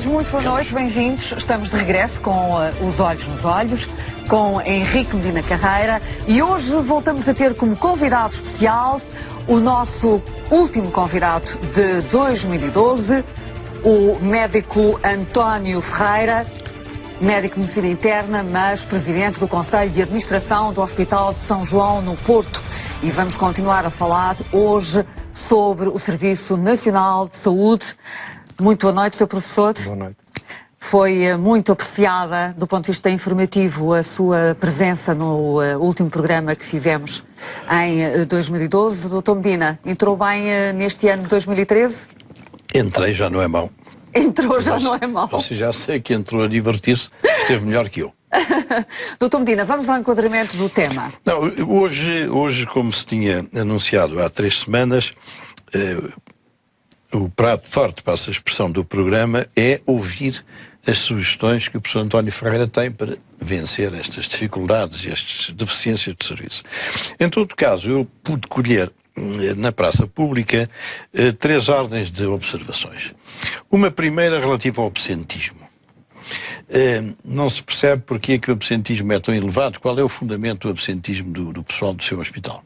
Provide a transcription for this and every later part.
Muito boa noite, bem-vindos. Estamos de regresso com Os Olhos nos Olhos, com Henrique Medina Carreira, e hoje voltamos a ter como convidado especial o nosso último convidado de 2012, o médico António Ferreira, médico de medicina interna, mas presidente do Conselho de Administração do Hospital de São João, no Porto. E vamos continuar a falar hoje sobre o Serviço Nacional de Saúde. Muito boa noite, Sr. Professor. Boa noite. Foi muito apreciada, do ponto de vista informativo, a sua presença no último programa que fizemos em 2012. Dr. Medina, entrou bem neste ano de 2013? Entrei, já não é mau. Entrou, já não é mau. Você já sei que entrou a divertir-se, esteve melhor que eu. Dr. Medina, vamos ao enquadramento do tema. Não, hoje, como se tinha anunciado há 3 semanas, o prato forte, passa a expressão, do programa é ouvir as sugestões que o professor António Ferreira tem para vencer estas dificuldades e estas deficiências de serviço. Em todo caso, eu pude colher na praça pública 3 ordens de observações. Uma primeira relativa ao absentismo. Não se percebe porque é que o absentismo é tão elevado. Qual é o fundamento do absentismo do pessoal do seu hospital?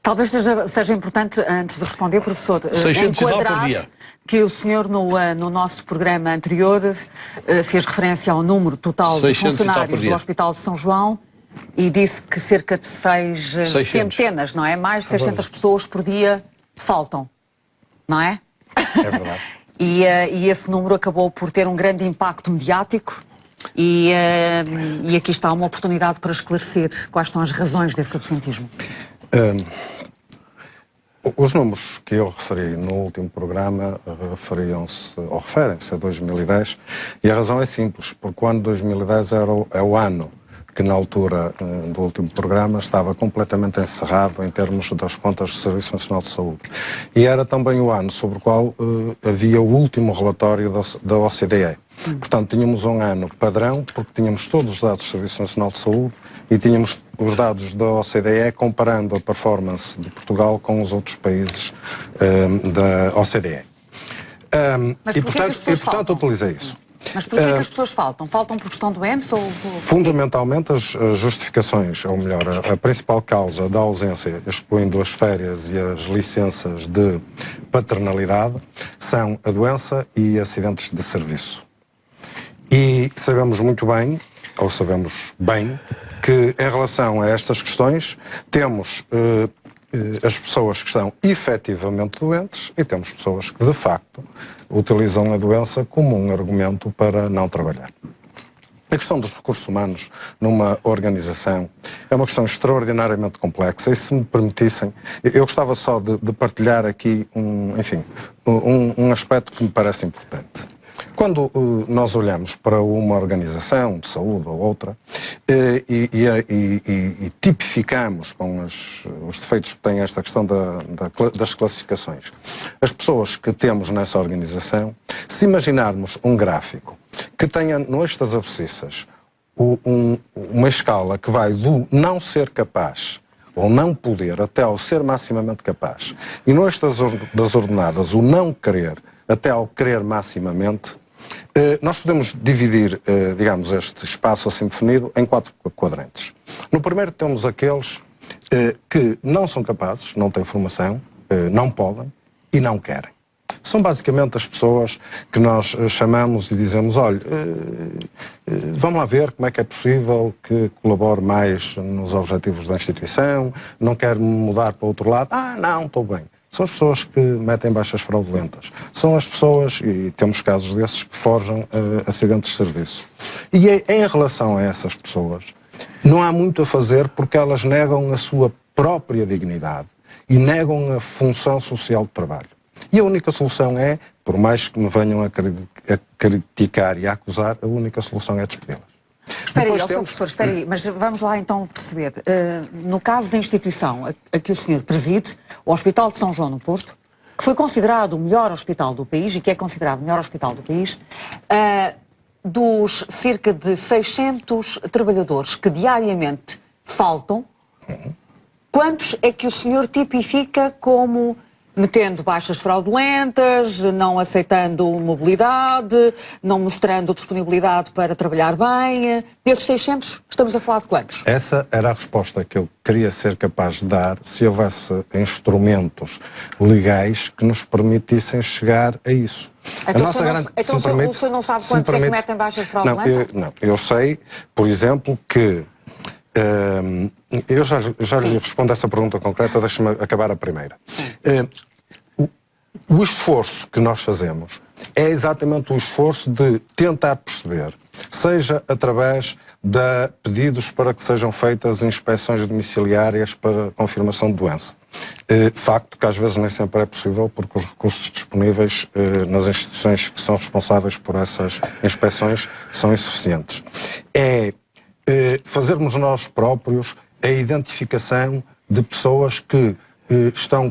Talvez seja importante, antes de responder, professor, 600 enquadrar por dia. Que o senhor, no nosso programa anterior, fez referência ao número total de funcionários do Hospital de São João e disse que cerca de 6 centenas, não é? Mais de 600 pessoas por dia faltam, não é? É verdade. E esse número acabou por ter um grande impacto mediático e aqui está uma oportunidade para esclarecer quais são as razões desse absentismo. Os números que eu referi no último programa referem-se a 2010, e a razão é simples, porque o ano 2010 é o ano que na altura do último programa estava completamente encerrado em termos das contas do Serviço Nacional de Saúde. E era também o ano sobre o qual havia o último relatório da OCDE. Portanto, tínhamos um ano padrão, porque tínhamos todos os dados do Serviço Nacional de Saúde e tínhamos os dados da OCDE comparando a performance de Portugal com os outros países da OCDE. E, portanto, utilizei isso. Mas porquê que as pessoas faltam? Faltam porque estão doentes ou... Fundamentalmente as justificações, ou melhor, a principal causa da ausência, excluindo as férias e as licenças de paternalidade, são a doença e acidentes de serviço. E sabemos muito bem, ou sabemos bem, que em relação a estas questões temos as pessoas que estão efetivamente doentes e temos pessoas que de facto utilizam a doença como um argumento para não trabalhar. A questão dos recursos humanos numa organização é uma questão extraordinariamente complexa e, se me permitissem, eu gostava só de partilhar aqui um aspecto que me parece importante. Quando nós olhamos para uma organização de saúde ou outra e tipificamos com os defeitos que tem esta questão das classificações, as pessoas que temos nessa organização, se imaginarmos um gráfico que tenha no eixo das abscissas uma escala que vai do não ser capaz ou não poder até ao ser maximamente capaz, e no eixo das ordenadas o não querer até ao querer maximamente, nós podemos dividir, digamos, este espaço assim definido em 4 quadrantes. No primeiro temos aqueles que não são capazes, não têm formação, não podem e não querem. São basicamente as pessoas que nós chamamos e dizemos, olha, vamos lá ver como é que é possível que colabore mais nos objetivos da instituição, não quero mudar para o outro lado, não, estou bem. São as pessoas que metem baixas fraudulentas. São as pessoas, e temos casos desses, que forjam acidentes de serviço. E em relação a essas pessoas, não há muito a fazer porque elas negam a sua própria dignidade e negam a função social de trabalho. E a única solução é, por mais que me venham a criticar e a acusar, a única solução é despedi-las. Espera aí, professor, espera aí, mas vamos lá então perceber. No caso da instituição a que o senhor preside, o Hospital de São João no Porto, que foi considerado o melhor hospital do país e que é considerado o melhor hospital do país, dos cerca de 600 trabalhadores que diariamente faltam, quantos é que o senhor tipifica como metendo baixas fraudulentas, não aceitando mobilidade, não mostrando disponibilidade para trabalhar bem. Desses 600, estamos a falar de quantos? Essa era a resposta que eu queria ser capaz de dar se houvesse instrumentos legais que nos permitissem chegar a isso. Então, o senhor não sabe quantos é que metem baixas fraudulentas? Não, eu sei, por exemplo, que... eu já lhe respondo essa pergunta concreta, deixe-me acabar a primeira. O esforço que nós fazemos é exatamente o esforço de tentar perceber, seja através de pedidos para que sejam feitas inspeções domiciliárias para confirmação de doença. Facto que às vezes nem sempre é possível porque os recursos disponíveis nas instituições que são responsáveis por essas inspeções são insuficientes. Fazermos nós próprios a identificação de pessoas que estão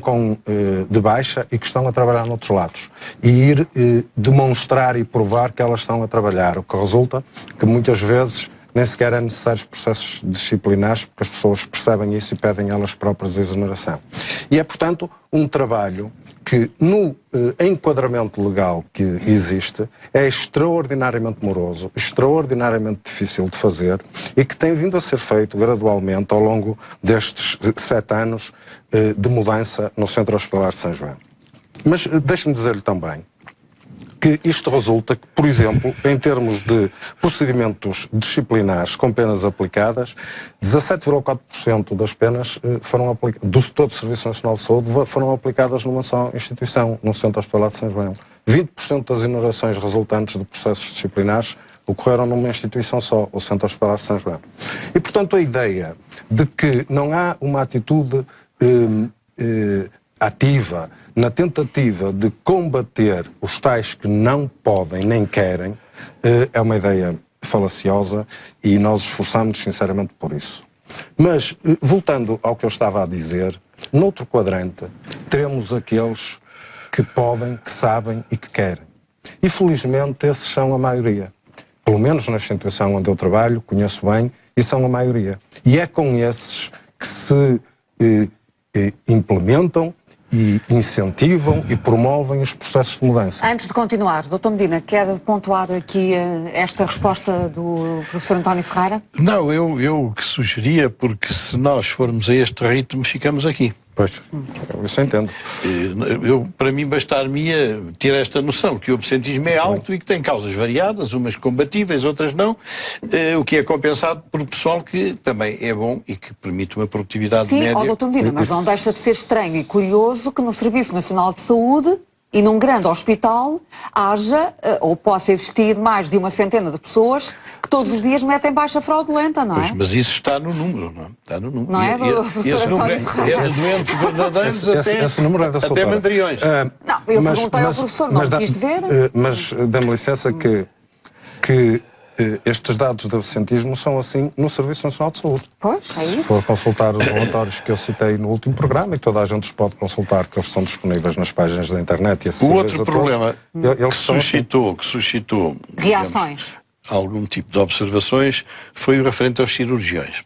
de baixa e que estão a trabalhar noutros lados. E ir demonstrar e provar que elas estão a trabalhar, o que resulta que muitas vezes nem sequer é necessários processos disciplinares, porque as pessoas percebem isso e pedem elas próprias a exoneração. E é, portanto, um trabalho que, no enquadramento legal que existe, é extraordinariamente moroso, extraordinariamente difícil de fazer e que tem vindo a ser feito gradualmente ao longo destes 7 anos de mudança no Centro Hospitalar de São João. Mas deixe-me dizer-lhe também que isto resulta que, por exemplo, em termos de procedimentos disciplinares com penas aplicadas, 17,4% das penas do todo o Serviço Nacional de Saúde foram aplicadas numa só instituição, no Centro Hospitalar de São João. 20% das exonerações resultantes de processos disciplinares ocorreram numa instituição só, o Centro Hospitalar de São João. E, portanto, a ideia de que não há uma atitude ativa na tentativa de combater os tais que não podem nem querem é uma ideia falaciosa e nós esforçamos sinceramente por isso. Mas, voltando ao que eu estava a dizer, noutro quadrante teremos aqueles que podem, que sabem e que querem. E felizmente esses são a maioria. Pelo menos na instituição onde eu trabalho, conheço bem, e são a maioria. E é com esses que se implementam e incentivam e promovem os processos de mudança. Antes de continuar, Dr. Medina, quer pontuar aqui esta resposta do professor António Ferreira? Não, eu que sugeria, porque se nós formos a este ritmo, ficamos aqui. Pois, isso eu entendo. Para mim bastar-me-ia ter esta noção que o absentismo é alto e que tem causas variadas, umas combatíveis, outras não, o que é compensado por pessoal que também é bom e que permite uma produtividade média. Sim, Dr. Medina, mas não deixa de ser estranho e curioso que no Serviço Nacional de Saúde e num grande hospital haja ou possa existir mais de uma centena de pessoas que todos os dias metem baixa fraudulenta, não é? Pois, mas isso está no número, não é? Está no número. Não é, esse número é de doentes verdadeiros esse número é da até mandriões. Não, eu perguntei ao professor, não quis ver. Mas dê-me licença que estes dados de absentismo são assim no Serviço Nacional de Saúde. Pois, é isso. Se for consultar os relatórios que eu citei no último programa, e toda a gente os pode consultar, que eles são disponíveis nas páginas da internet. E o outro problema que suscitou reações, digamos, algum tipo de observações foi o referente aos cirurgiões.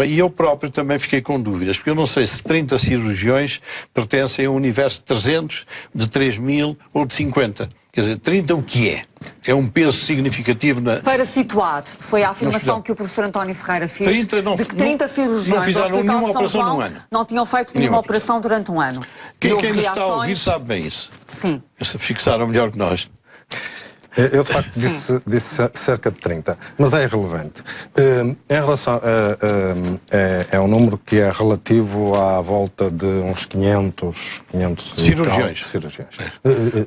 E eu próprio também fiquei com dúvidas, porque eu não sei se 30 cirurgiões pertencem a um universo de 300, de 3.000 ou de 50. Quer dizer, 30 o que é? É um peso significativo na... Para situar, foi a afirmação que o professor António Ferreira fez, 30 de que 30 cirurgiões não fizeram nenhuma do Hospital de São João não tinham feito nenhuma operação durante um ano. Quem nos está a ouvir sabe bem isso. Sim. Fixaram melhor que nós. Eu, de facto, disse cerca de 30, mas é irrelevante. Em relação é um número que é relativo à volta de uns 500 cirurgiões.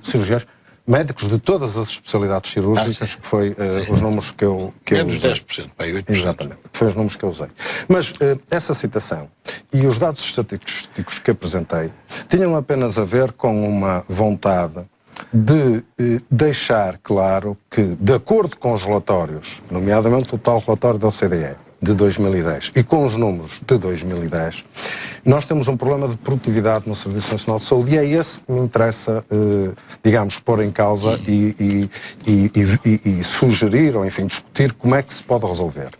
Cirurgiões. Médicos de todas as especialidades cirúrgicas, que foi os números que eu menos usei. 10%, bem, 8%. Exatamente, foi os números que eu usei. Mas essa citação e os dados estatísticos que apresentei tinham apenas a ver com uma vontade de deixar claro que, de acordo com os relatórios, nomeadamente o tal relatório da OCDE, de 2010 e com os números de 2010, nós temos um problema de produtividade no Serviço Nacional de Saúde e é esse que me interessa, digamos, pôr em causa e sugerir, ou enfim, discutir como é que se pode resolver.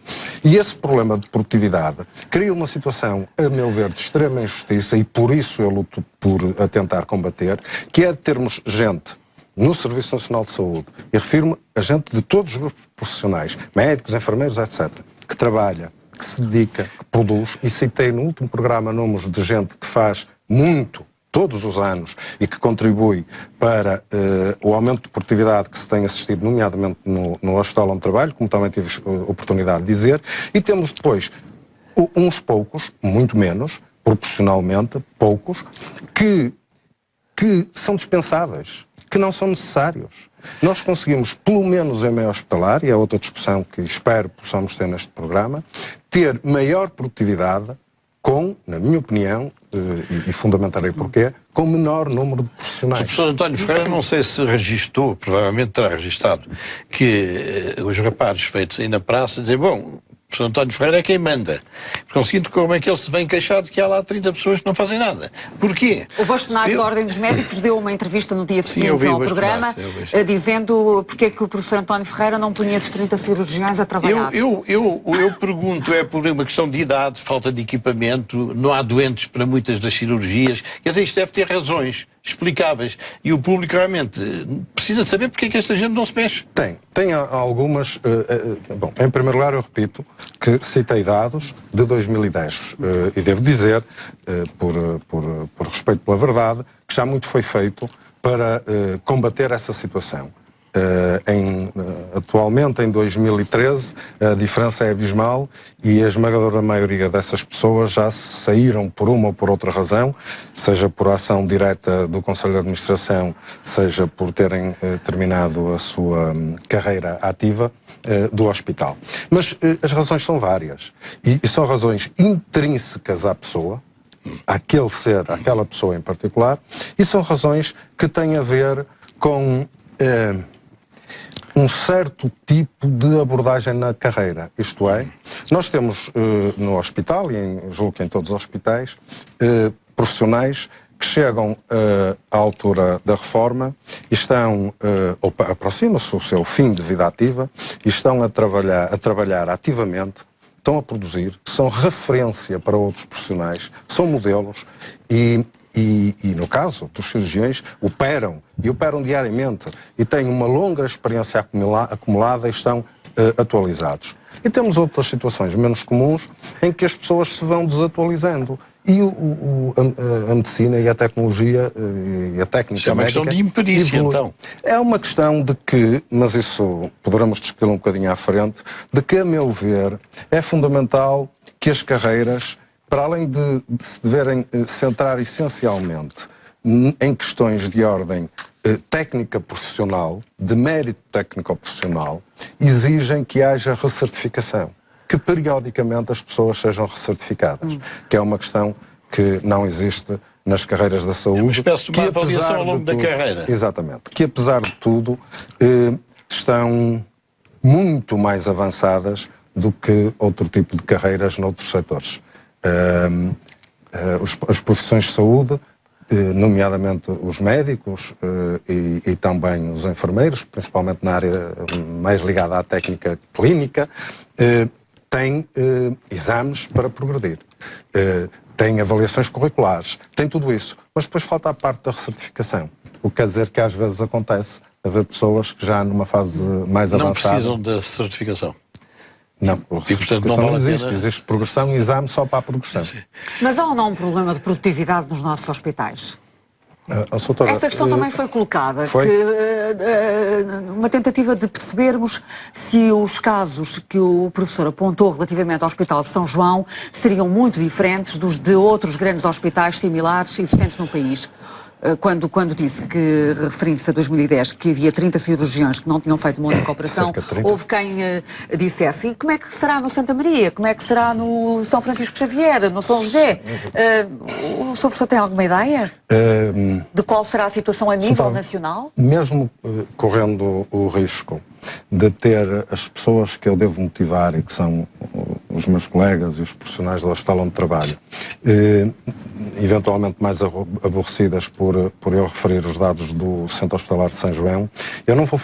E esse problema de produtividade cria uma situação, a meu ver, de extrema injustiça e por isso eu luto por a tentar combater, que é de termos gente no Serviço Nacional de Saúde, e refiro-me a gente de todos os grupos profissionais, médicos, enfermeiros, etc., que trabalha, que se dedica, que produz, e citei no último programa números de gente que faz muito, todos os anos, e que contribui para o aumento de produtividade que se tem assistido, nomeadamente no hospital onde trabalho, como também tive oportunidade de dizer, e temos depois uns poucos, muito menos, proporcionalmente, poucos, que são dispensáveis, que não são necessários. Nós conseguimos, pelo menos em meio hospitalar, e é outra discussão que espero possamos ter neste programa, ter maior produtividade com, na minha opinião, e fundamentarei porquê, com menor número de profissionais. O professor António Ferreira, não sei se registou, provavelmente terá registado, que os rapazes feitos aí na praça dizem, bom, o professor António Ferreira é quem manda. Por conseguinte, como é que ele se vem queixar de que há lá 30 pessoas que não fazem nada? Porquê? O bastonário da Ordem dos Médicos deu uma entrevista no dia seguinte ao programa, dizendo porque é que o professor António Ferreira não punha esses 30 cirurgiões a trabalhar. Eu pergunto, é por uma questão de idade, falta de equipamento, não há doentes para muitas das cirurgias. Quer dizer, isto deve ter razões explicáveis. E o público realmente precisa saber porque é que esta gente não se mexe. Tem algumas... bom, em primeiro lugar, eu repito que citei dados de 2010 e devo dizer, por respeito pela verdade, que já muito foi feito para combater essa situação. Atualmente, em 2013, a diferença é abismal e a esmagadora maioria dessas pessoas já saíram por uma ou por outra razão, seja por ação direta do Conselho de Administração, seja por terem terminado a sua carreira ativa do hospital. Mas as razões são várias e são razões intrínsecas à pessoa, àquele ser, àquela pessoa em particular, e são razões que têm a ver com um certo tipo de abordagem na carreira. Isto é, nós temos no hospital, e julgo que em todos os hospitais, profissionais que chegam à altura da reforma e estão, ou aproximam-se do seu fim de vida ativa, e estão a trabalhar ativamente, estão a produzir, são referência para outros profissionais, são modelos e no caso dos cirurgiões, operam diariamente e têm uma longa experiência acumulada e estão atualizados. E temos outras situações menos comuns em que as pessoas se vão desatualizando. E a medicina e a tecnologia e a técnica médica... É uma questão de imperícia, então. É uma questão de que, mas isso poderemos discutir um bocadinho à frente, de que, a meu ver, é fundamental que as carreiras, para além de se deverem centrar essencialmente em questões de ordem técnica profissional, de mérito técnico-profissional, exigem que haja recertificação, que periodicamente as pessoas sejam recertificadas, que é uma questão que não existe nas carreiras da saúde. É uma espécie de uma avaliação ao longo da carreira. Exatamente. Que apesar de tudo estão muito mais avançadas do que outro tipo de carreiras noutros setores. As profissões de saúde, nomeadamente os médicos e também os enfermeiros, principalmente na área mais ligada à técnica clínica, têm exames para progredir, têm avaliações curriculares, têm tudo isso, mas depois falta a parte da recertificação, o que quer dizer que às vezes acontece haver pessoas que já numa fase mais avançada... Não precisam da certificação. Não, e portanto não existe. Existe progressão e exame só para a progressão. Sim. Mas há ou não um problema de produtividade nos nossos hospitais? Doutora, essa questão também foi colocada, foi? Uma tentativa de percebermos se os casos que o professor apontou relativamente ao Hospital de São João seriam muito diferentes dos de outros grandes hospitais similares existentes no país. Quando disse que, referindo-se a 2010, que havia 30 cirurgiões que não tinham feito uma única operação, houve quem dissesse, e como é que será no Santa Maria? Como é que será no São Francisco Xavier, no São José? O Sr. Professor tem alguma ideia de qual será a situação a nível nacional? Mesmo correndo o risco de ter as pessoas que eu devo motivar e que são os meus colegas e os profissionais do hospital onde trabalho, eventualmente mais aborrecidas por eu referir os dados do Centro Hospitalar de São João, eu não vou